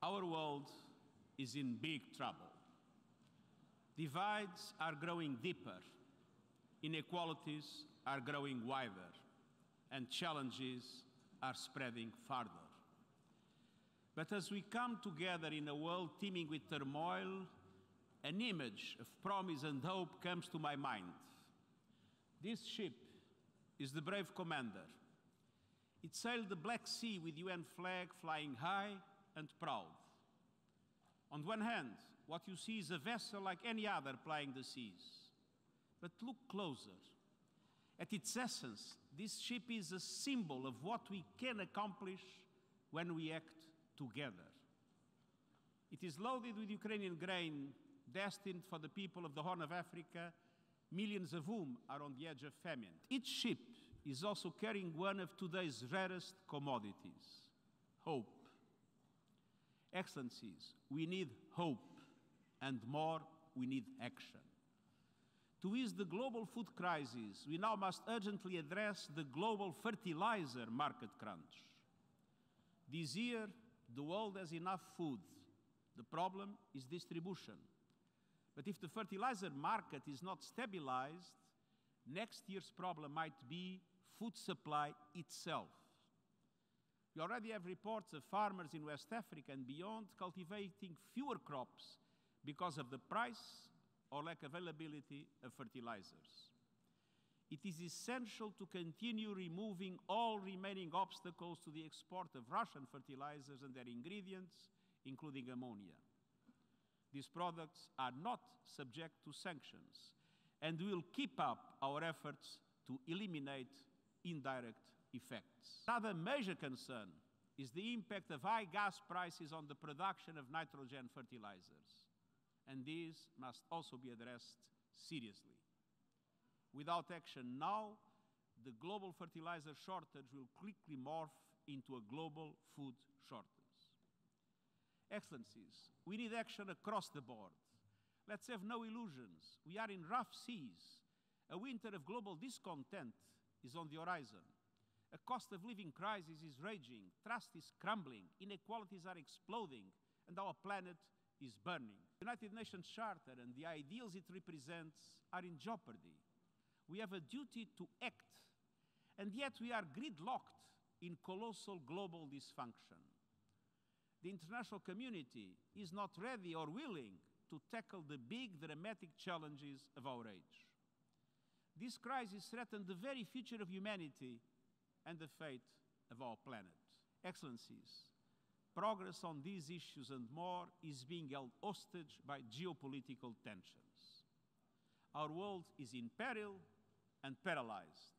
Our world is in big trouble. Divides are growing deeper, inequalities are growing wider, and challenges are spreading farther. But as we come together in a world teeming with turmoil, an image of promise and hope comes to my mind. This ship is the brave commander. It sailed the Black Sea with UN flag flying high and proud. On one hand, what you see is a vessel like any other plying the seas. But look closer. At its essence, this ship is a symbol of what we can accomplish when we act together. It is loaded with Ukrainian grain destined for the people of the Horn of Africa, millions of whom are on the edge of famine. Each ship is also carrying one of today's rarest commodities, hope. Excellencies, we need hope, and more, we need action. To ease the global food crisis, we now must urgently address the global fertilizer market crunch. This year, the world has enough food. The problem is distribution. But if the fertilizer market is not stabilized, next year's problem might be food supply itself. We already have reports of farmers in West Africa and beyond cultivating fewer crops because of the price or lack of availability of fertilizers. It is essential to continue removing all remaining obstacles to the export of Russian fertilizers and their ingredients, including ammonia. These products are not subject to sanctions, and we will keep up our efforts to eliminate indirect effects. Another major concern is the impact of high gas prices on the production of nitrogen fertilizers, and these must also be addressed seriously. Without action now, the global fertilizer shortage will quickly morph into a global food shortage. Excellencies, we need action across the board. Let's have no illusions. We are in rough seas. A winter of global discontent is on the horizon. A cost of living crisis is raging, trust is crumbling, inequalities are exploding, and our planet is burning. The United Nations Charter and the ideals it represents are in jeopardy. We have a duty to act, and yet we are gridlocked in colossal global dysfunction. The international community is not ready or willing to tackle the big, dramatic challenges of our age. This crisis threatens the very future of humanity and the fate of our planet. Excellencies, progress on these issues and more is being held hostage by geopolitical tensions. Our world is in peril and paralyzed.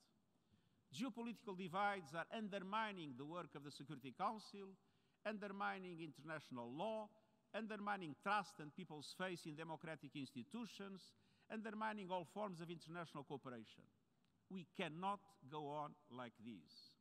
Geopolitical divides are undermining the work of the Security Council, undermining international law, undermining trust and people's faith in democratic institutions, undermining all forms of international cooperation. We cannot go on like this.